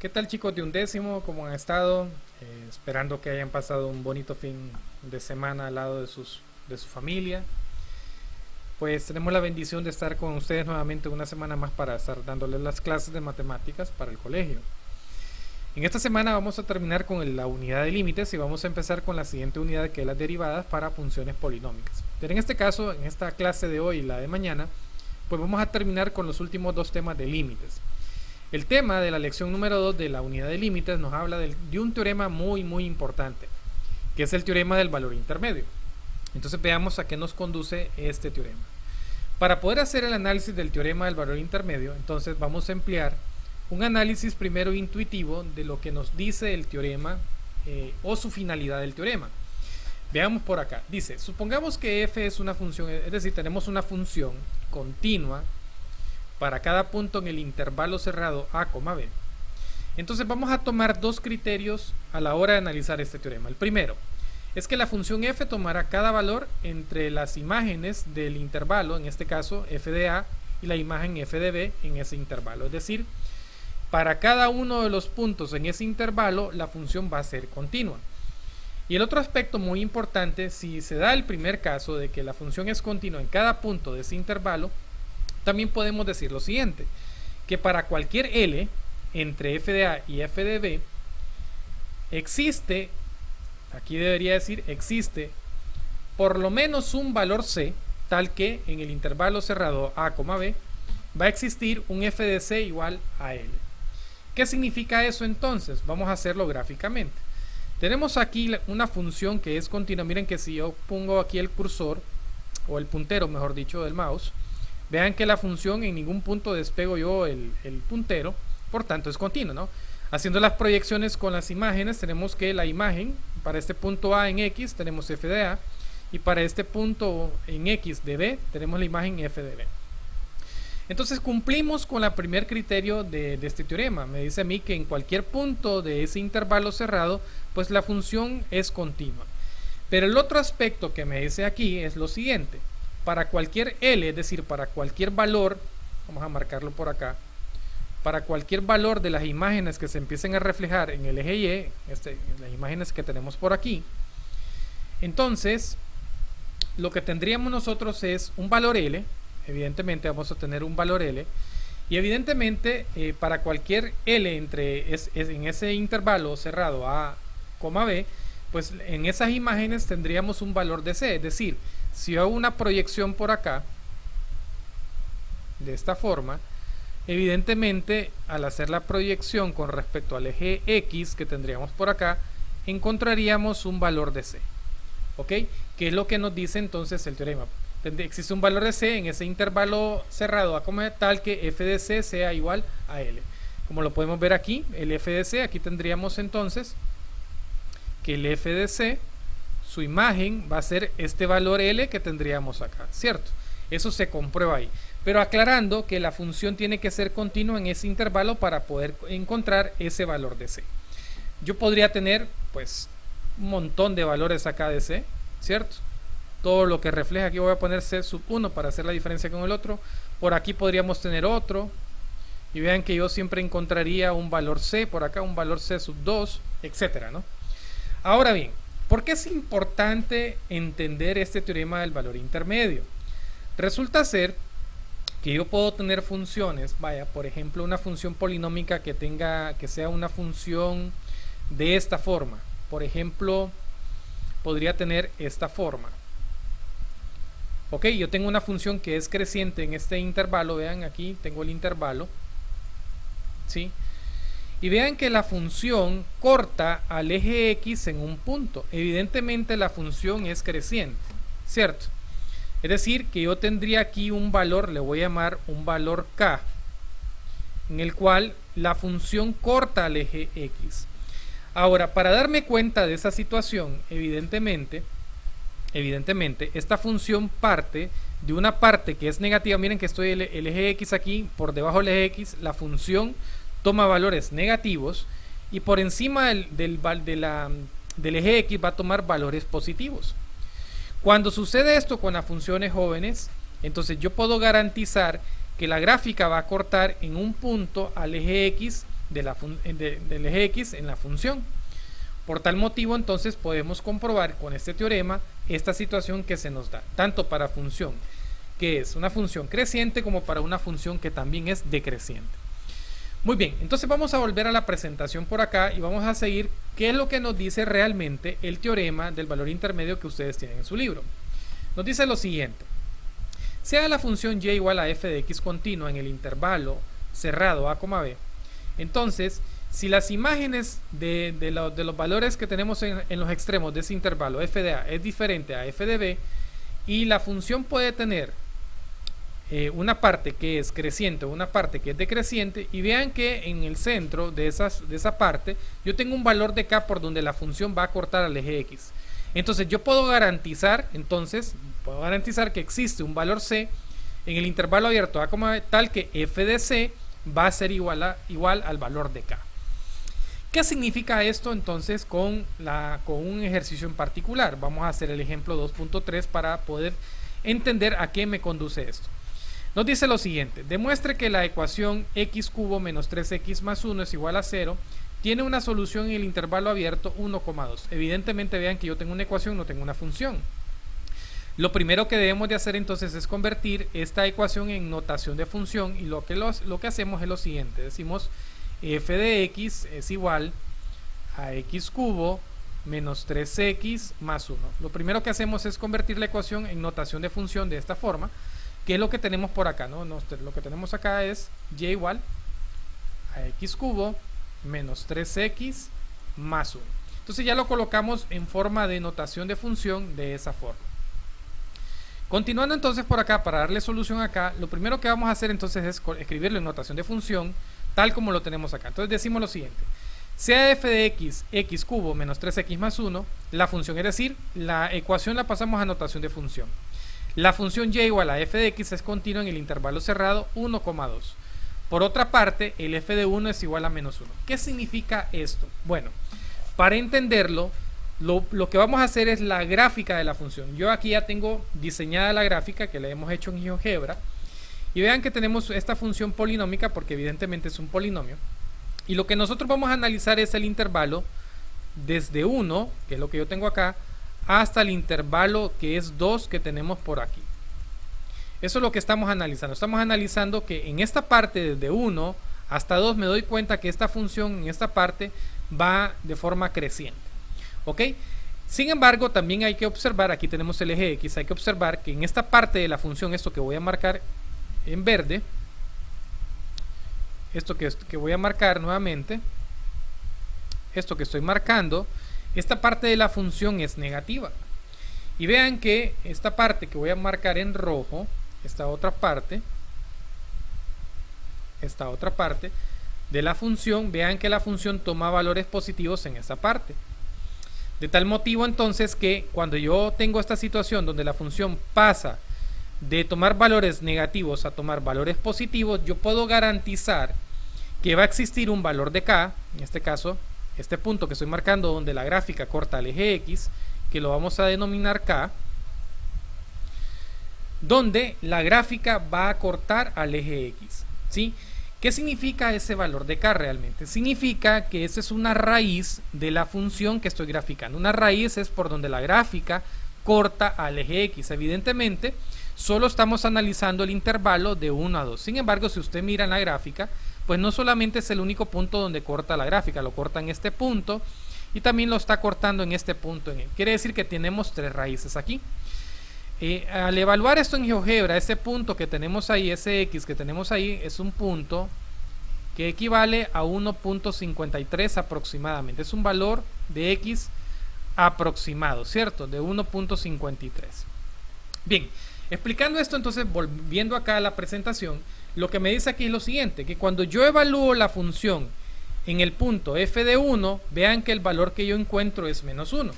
¿Qué tal, chicos de undécimo? ¿Cómo han estado? Esperando que hayan pasado un bonito fin de semana al lado de su familia. Pues tenemos la bendición de estar con ustedes nuevamente una semana más para estar dándoles las clases de matemáticas para el colegio. En esta semana vamos a terminar con la unidad de límites y vamos a empezar con la siguiente unidad, que es las derivadas para funciones polinómicas. Pero en este caso, en esta clase de hoy y la de mañana, pues vamos a terminar con los últimos dos temas de límites. El tema de la lección número 2 de la unidad de límites nos habla de un teorema muy importante, que es el teorema del valor intermedio. Entonces veamos a qué nos conduce este teorema. Para poder hacer el análisis del teorema del valor intermedio, entonces vamos a emplear un análisis primero intuitivo de lo que nos dice el teorema o su finalidad del teorema. Veamos por acá. Dice, supongamos que f es una función, es decir, tenemos una función continua para cada punto en el intervalo cerrado a, b. Entonces vamos a tomar dos criterios a la hora de analizar este teorema. El primero es que la función f tomará cada valor entre las imágenes del intervalo, en este caso f de a, y la imagen f de b en ese intervalo. Es decir, para cada uno de los puntos en ese intervalo la función va a ser continua. Y el otro aspecto muy importante, si se da el primer caso de que la función es continua en cada punto de ese intervalo, también podemos decir lo siguiente, que para cualquier L entre f de a y f de b existe, aquí debería decir existe, por lo menos un valor c, tal que en el intervalo cerrado a, b, va a existir un f de c igual a L. ¿Qué significa eso entonces? Vamos a hacerlo gráficamente. Tenemos aquí una función que es continua. Miren que si yo pongo aquí el cursor, o el puntero mejor dicho del mouse, vean que la función en ningún punto despego yo el puntero, por tanto es continua, ¿no? Haciendo las proyecciones con las imágenes, tenemos que la imagen para este punto A en X tenemos f de A, y para este punto en X de B tenemos la imagen f de B. Entonces cumplimos con el primer criterio de este teorema. Me dice a mí que en cualquier punto de ese intervalo cerrado, pues la función es continua. Pero el otro aspecto que me dice aquí es lo siguiente. Para cualquier L, es decir, para cualquier valor, vamos a marcarlo por acá, para cualquier valor de las imágenes que se empiecen a reflejar en el eje Y, las imágenes que tenemos por aquí, entonces lo que tendríamos nosotros es un valor L. Evidentemente vamos a tener un valor L, y evidentemente para cualquier L en ese intervalo cerrado A, B, pues en esas imágenes tendríamos un valor de C. Es decir, si hago una proyección por acá de esta forma, evidentemente al hacer la proyección con respecto al eje X que tendríamos por acá, encontraríamos un valor de C. ¿Ok? ¿Qué es lo que nos dice entonces el teorema? Existe un valor de C en ese intervalo cerrado a, tal que f de C sea igual a L. Como lo podemos ver aquí, el f de C, aquí tendríamos entonces que el f de C, su imagen va a ser este valor L que tendríamos acá, ¿cierto? Eso se comprueba ahí. Pero aclarando que la función tiene que ser continua en ese intervalo para poder encontrar ese valor de C. Yo podría tener, pues, un montón de valores acá de C, ¿cierto? Todo lo que refleja aquí voy a poner C sub 1 para hacer la diferencia con el otro. Por aquí podríamos tener otro. Y vean que yo siempre encontraría un valor C, por acá un valor C sub 2, etcétera, ¿no? Ahora bien, ¿por qué es importante entender este teorema del valor intermedio? Resulta ser que yo puedo tener funciones, vaya, por ejemplo, una función polinómica que sea una función de esta forma. Por ejemplo, podría tener esta forma. Ok, yo tengo una función que es creciente en este intervalo. Vean, aquí tengo el intervalo, ¿sí? Y vean que la función corta al eje X en un punto. Evidentemente la función es creciente, ¿cierto? Es decir, que yo tendría aquí un valor, le voy a llamar un valor K, en el cual la función corta al eje X. Ahora, para darme cuenta de esa situación, evidentemente, esta función parte de una parte que es negativa. Miren que estoy el eje X aquí, por debajo del eje X, la función toma valores negativos, y por encima del eje X va a tomar valores positivos. Cuando sucede esto con las funciones jóvenes, entonces yo puedo garantizar que la gráfica va a cortar en un punto al eje X del eje X en la función. Por tal motivo, entonces podemos comprobar con este teorema esta situación que se nos da, tanto para función que es una función creciente como para una función que también es decreciente. Muy bien, entonces vamos a volver a la presentación por acá y vamos a seguir qué es lo que nos dice realmente el teorema del valor intermedio que ustedes tienen en su libro. Nos dice lo siguiente: sea la función y igual a f de x continua en el intervalo cerrado a, b, entonces si las imágenes de los valores que tenemos en los extremos de ese intervalo f de a es diferente a f de b y la función puede tener una parte que es creciente o una parte que es decreciente, y vean que en el centro de esa parte yo tengo un valor de k por donde la función va a cortar al eje x. Entonces yo puedo garantizar que existe un valor c en el intervalo abierto a, b, tal que f de c va a ser igual al valor de k. ¿Qué significa esto entonces con un ejercicio en particular? Vamos a hacer el ejemplo 2.3 para poder entender a qué me conduce esto. Nos dice lo siguiente: demuestre que la ecuación x cubo menos 3x más 1 es igual a 0 tiene una solución en el intervalo abierto 1,2. Evidentemente vean que yo tengo una ecuación, no tengo una función. Lo primero que debemos de hacer entonces es convertir esta ecuación en notación de función, y lo que hacemos es lo siguiente: decimos f de x es igual a x cubo menos 3x más 1. Lo primero que hacemos es convertir la ecuación en notación de función de esta forma, que es lo que tenemos por acá, ¿no? Lo que tenemos acá es y igual a x cubo menos 3x más 1. Entonces ya lo colocamos en forma de notación de función de esa forma. Continuando entonces por acá, para darle solución acá, lo primero que vamos a hacer entonces es escribirlo en notación de función tal como lo tenemos acá. Entonces decimos lo siguiente: sea f de x, x cubo menos 3x más 1, la función, es decir, la ecuación la pasamos a notación de función. La función y igual a f de x es continua en el intervalo cerrado 1,2. Por otra parte, el f de 1 es igual a menos 1. ¿Qué significa esto? Bueno, para entenderlo, lo que vamos a hacer es la gráfica de la función. Yo aquí ya tengo diseñada la gráfica que la hemos hecho en GeoGebra. Y vean que tenemos esta función polinómica porque evidentemente es un polinomio. Y lo que nosotros vamos a analizar es el intervalo desde 1, que es lo que yo tengo acá, hasta el intervalo que es 2 que tenemos por aquí. Eso es lo que estamos analizando. Estamos analizando que en esta parte desde 1 hasta 2 me doy cuenta que esta función en esta parte va de forma creciente. ¿Ok? Sin embargo, también hay que observar, aquí tenemos el eje X, hay que observar que en esta parte de la función, esto que voy a marcar en verde, esto que voy a marcar nuevamente, esto que estoy marcando, esta parte de la función es negativa. Y vean que esta parte que voy a marcar en rojo, esta otra parte de la función, vean que la función toma valores positivos en esta parte. De tal motivo entonces que cuando yo tengo esta situación donde la función pasa de tomar valores negativos a tomar valores positivos, yo puedo garantizar que va a existir un valor de k, en este caso este punto que estoy marcando donde la gráfica corta al eje X, que lo vamos a denominar K, donde la gráfica va a cortar al eje X, ¿sí? ¿Qué significa ese valor de K realmente? Significa que esa es una raíz de la función que estoy graficando. Una raíz es por donde la gráfica corta al eje X. Evidentemente, solo estamos analizando el intervalo de 1 a 2. Sin embargo, si usted mira en la gráfica, pues no solamente es el único punto donde corta la gráfica, lo corta en este punto y también lo está cortando en este punto. Quiere decir que tenemos 3 raíces aquí. Al evaluar esto en GeoGebra, este punto que tenemos ahí, ese X que tenemos ahí, es un punto que equivale a 1.53 aproximadamente. Es un valor de X aproximado, ¿cierto? De 1.53. Bien, explicando esto entonces, volviendo acá a la presentación, lo que me dice aquí es lo siguiente, que cuando yo evalúo la función en el punto f de 1, vean que el valor que yo encuentro es menos 1,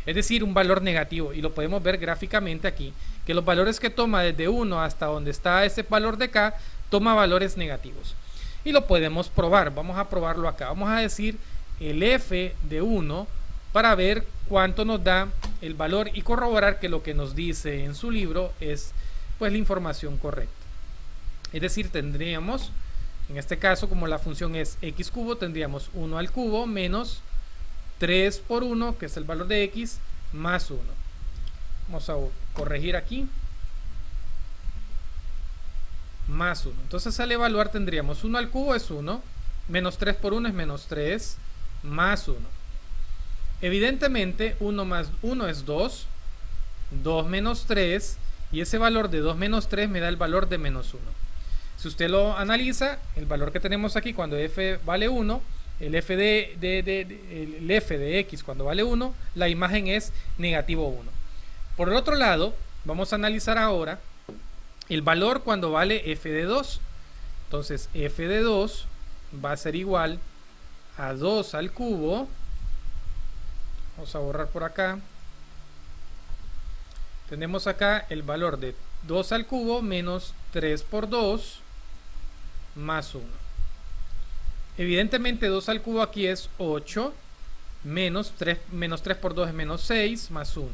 es decir, un valor negativo, y lo podemos ver gráficamente aquí, que los valores que toma desde 1 hasta donde está ese valor de k, toma valores negativos. Y lo podemos probar, vamos a probarlo acá, vamos a decir el f de 1 para ver cuánto nos da el valor y corroborar que lo que nos dice en su libro es pues la información correcta. Es decir, tendríamos En este caso, como la función es x cubo, tendríamos 1 al cubo menos 3 por 1, que es el valor de x, más 1. Vamos a corregir aquí. Más 1. Entonces al evaluar tendríamos 1 al cubo es 1, menos 3 por 1 es menos 3, más 1. Evidentemente 1 más 1 es 2, 2 menos 3, y ese valor de 2 menos 3 me da el valor de menos 1. Si usted lo analiza, el valor que tenemos aquí cuando f vale 1, el f de x cuando vale 1, la imagen es negativo 1. Por el otro lado, vamos a analizar ahora el valor cuando vale f de 2. Entonces f de 2 va a ser igual a 2 al cubo. Vamos a borrar por acá. Tenemos acá el valor de 2 al cubo menos 3 por 2 más 1. Evidentemente 2 al cubo aquí es 8, menos 3 por 2 es menos 6, más 1.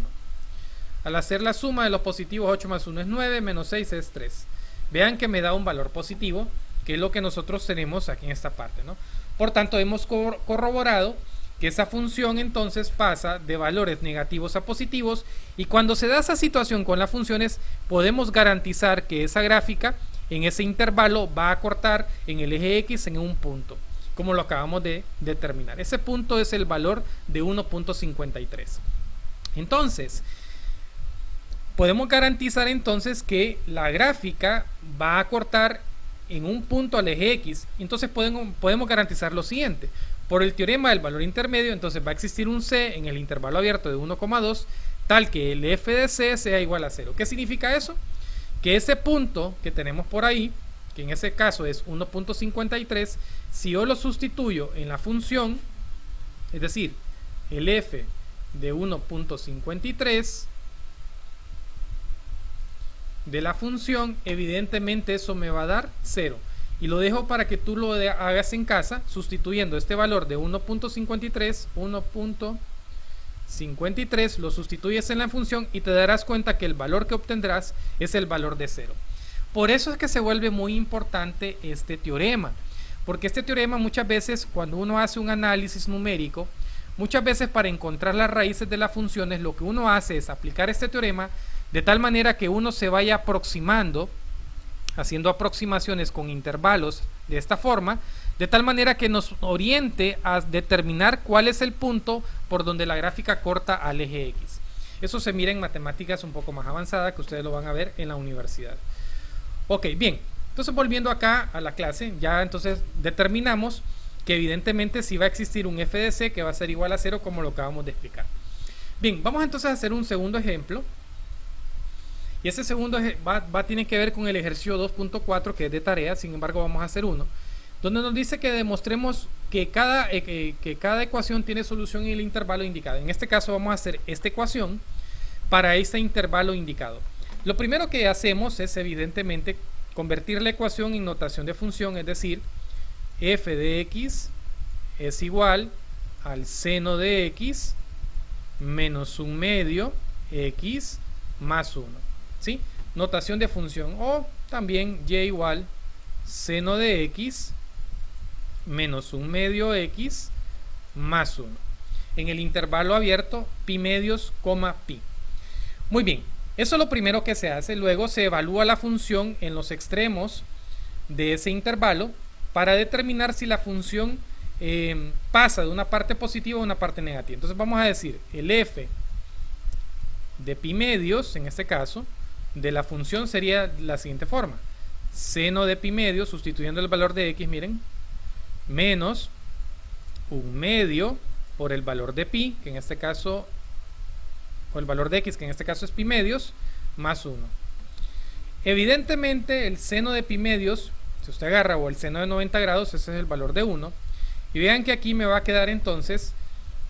Al hacer la suma de los positivos, 8 más 1 es 9, menos 6 es 3. Vean que me da un valor positivo, que es lo que nosotros tenemos aquí en esta parte, ¿no? Por tanto, hemos corroborado que esa función entonces pasa de valores negativos a positivos, y cuando se da esa situación con las funciones, podemos garantizar que esa gráfica en ese intervalo va a cortar en el eje X en un punto, como lo acabamos de determinar. Ese punto es el valor de 1.53. Entonces, podemos garantizar entonces que la gráfica va a cortar en un punto al eje X. Entonces podemos garantizar lo siguiente: por el teorema del valor intermedio, entonces va a existir un C en el intervalo abierto de 1,2 tal que el f de C sea igual a 0. ¿Qué significa eso? Que ese punto que tenemos por ahí, que en ese caso es 1.53, si yo lo sustituyo en la función, es decir, el f de 1.53 de la función, evidentemente eso me va a dar 0. Y lo dejo para que tú lo hagas en casa, sustituyendo este valor de 1.53, lo sustituyes en la función y te darás cuenta que el valor que obtendrás es el valor de 0. Por eso es que se vuelve muy importante este teorema, porque este teorema muchas veces, cuando uno hace un análisis numérico, muchas veces para encontrar las raíces de las funciones, lo que uno hace es aplicar este teorema de tal manera que uno se vaya aproximando, haciendo aproximaciones con intervalos de esta forma, de tal manera que nos oriente a determinar cuál es el punto por donde la gráfica corta al eje X. Eso se mira en matemáticas un poco más avanzada, que ustedes lo van a ver en la universidad. Ok, bien, entonces volviendo acá a la clase, ya entonces determinamos que evidentemente sí va a existir un f de c que va a ser igual a 0, como lo acabamos de explicar. Bien, vamos entonces a hacer un segundo ejemplo. Y ese segundo tiene que ver con el ejercicio 2.4, que es de tarea. Sin embargo, vamos a hacer uno donde nos dice que demostremos que cada ecuación tiene solución en el intervalo indicado. En este caso vamos a hacer esta ecuación para este intervalo indicado. Lo primero que hacemos es evidentemente convertir la ecuación en notación de función, es decir, f de x es igual al seno de x menos un medio x más 1. ¿Sí? Notación de función, o también y igual seno de x menos un medio x más 1. En el intervalo abierto, pi medios, pi. Muy bien, eso es lo primero que se hace. Luego se evalúa la función en los extremos de ese intervalo para determinar si la función pasa de una parte positiva a una parte negativa. Entonces vamos a decir, el f de pi medios, en este caso, de la función sería la siguiente forma: seno de pi medios, sustituyendo el valor de x, miren, menos un medio por el valor de pi, que en este caso, o el valor de x, que en este caso es pi medios, más 1. Evidentemente el seno de pi medios, si usted agarra, o el seno de 90 grados, ese es el valor de 1. Y vean que aquí me va a quedar entonces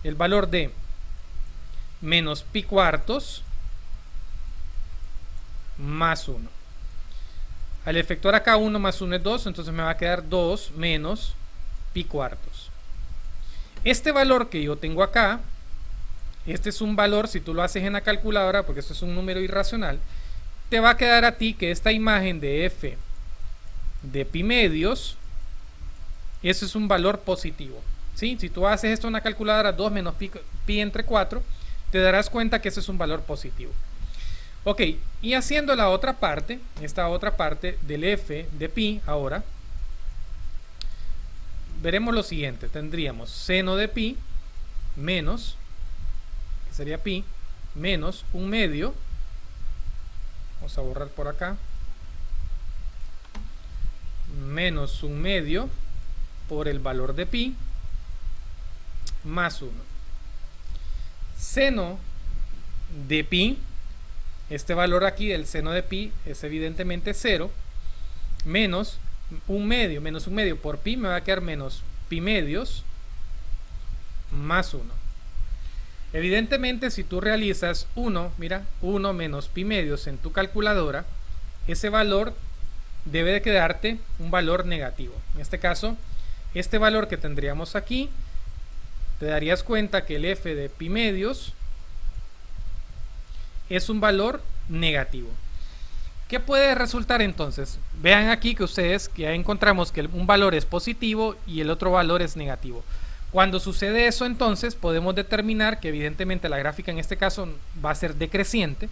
el valor de menos pi cuartos más 1. Al efectuar acá 1 más 1 es 2, entonces me va a quedar 2 menos pi cuartos. Este valor que yo tengo acá, este es un valor, si tú lo haces en la calculadora, porque esto es un número irracional, te va a quedar a ti que esta imagen de f de pi medios eso es un valor positivo, ¿sí? Si tú haces esto en una calculadora, 2 menos pi entre 4, te darás cuenta que ese es un valor positivo. Ok, y haciendo la otra parte, esta otra parte del f de pi ahora, veremos lo siguiente. Tendríamos seno de pi menos, que sería pi, menos 1/2. Vamos a borrar por acá. Menos 1/2 por el valor de pi más 1. Seno de pi, este valor aquí del seno de pi es evidentemente 0, menos 1/2, menos 1/2 por pi me va a quedar menos pi medios más 1. Evidentemente, si tú realizas 1, mira, 1 menos pi medios en tu calculadora, ese valor debe de quedarte un valor negativo. En este caso, este valor que tendríamos aquí, te darías cuenta que el f de pi medios es un valor negativo. ¿Qué puede resultar entonces? Vean aquí que ustedes que ya encontramos que un valor es positivo y el otro valor es negativo. Cuando sucede eso, entonces podemos determinar que evidentemente la gráfica en este caso va a ser decreciente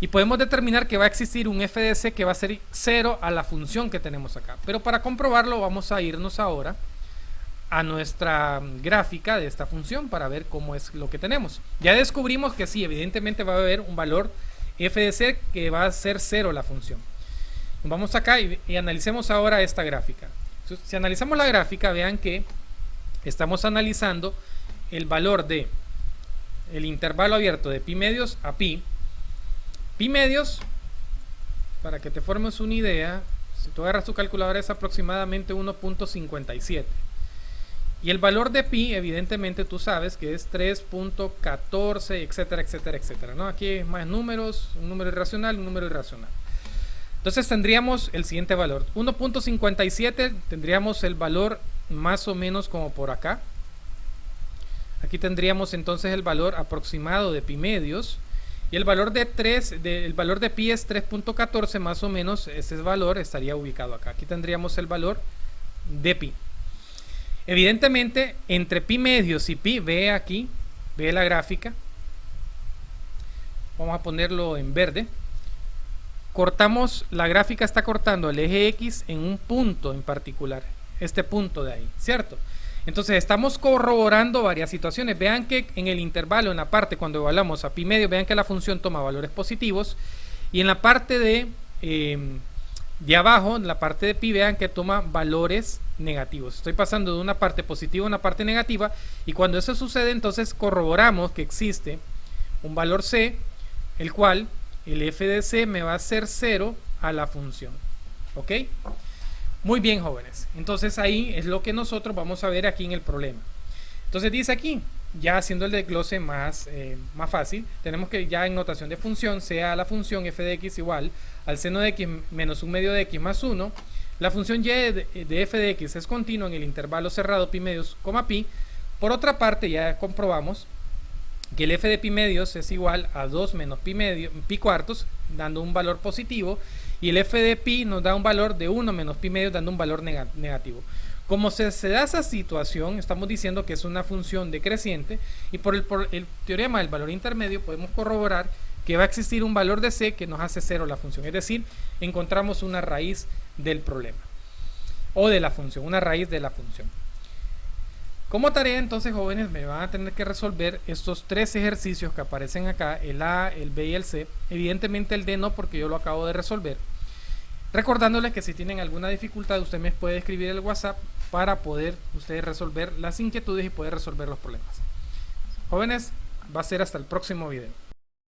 y podemos determinar que va a existir un f de c que va a ser 0 a la función que tenemos acá. Pero para comprobarlo vamos a irnos ahora a nuestra gráfica de esta función para ver cómo es lo que tenemos. Ya descubrimos que sí, evidentemente va a haber un valor f de c que va a ser 0 la función. Vamos acá y analicemos ahora esta gráfica. Si analizamos la gráfica, vean que estamos analizando el valor de el intervalo abierto de pi medios a pi. Pi medios, para que te formes una idea, si tú agarras tu calculadora es aproximadamente 1.57. Y el valor de pi, evidentemente tú sabes que es 3.14, etcétera, etcétera, etcétera, ¿no? Aquí hay más números, un número irracional, un número irracional. Entonces tendríamos el siguiente valor. 1.57 tendríamos el valor más o menos como por acá. Aquí tendríamos entonces el valor aproximado de pi medios. Y el valor de valor de pi es 3.14 más o menos. Ese valor estaría ubicado acá. Aquí tendríamos el valor de pi. Evidentemente, entre pi medios y pi, ve aquí, ve la gráfica. Vamos a ponerlo en verde. Cortamos, la gráfica está cortando el eje X en un punto en particular. Este punto de ahí, ¿cierto? Entonces estamos corroborando varias situaciones. Vean que en el intervalo, en la parte cuando evaluamos a pi medio, vean que la función toma valores positivos. Y en la parte de abajo, en la parte de pi, vean que toma valores negativos. Estoy pasando de una parte positiva a una parte negativa, y cuando eso sucede, entonces corroboramos que existe un valor c, el cual el f de c me va a ser 0 a la función. ¿Ok? Muy bien, jóvenes. Entonces ahí es lo que nosotros vamos a ver aquí en el problema. Entonces dice aquí, ya haciendo el desglose más fácil, tenemos que ya en notación de función, sea la función f de x igual al seno de x menos 1/2 de x más 1. La función y de f de x es continua en el intervalo cerrado pi medios, pi. Por otra parte, ya comprobamos que el f de pi medios es igual a 2 menos pi cuartos, dando un valor positivo, y el f de pi nos da un valor de 1 menos pi medios, dando un valor negativo. Como se da esa situación, estamos diciendo que es una función decreciente, y por el teorema del valor intermedio podemos corroborar que va a existir un valor de c que nos hace 0 la función, es decir, encontramos una raíz del problema, o de la función, una raíz de la función. Como tarea, entonces, jóvenes, me van a tener que resolver estos 3 ejercicios que aparecen acá, el A, el B y el C. Evidentemente el D no, porque yo lo acabo de resolver. Recordándoles que si tienen alguna dificultad, usted me puede escribir el WhatsApp para poder ustedes resolver las inquietudes y poder resolver los problemas. Jóvenes, va a ser hasta el próximo video.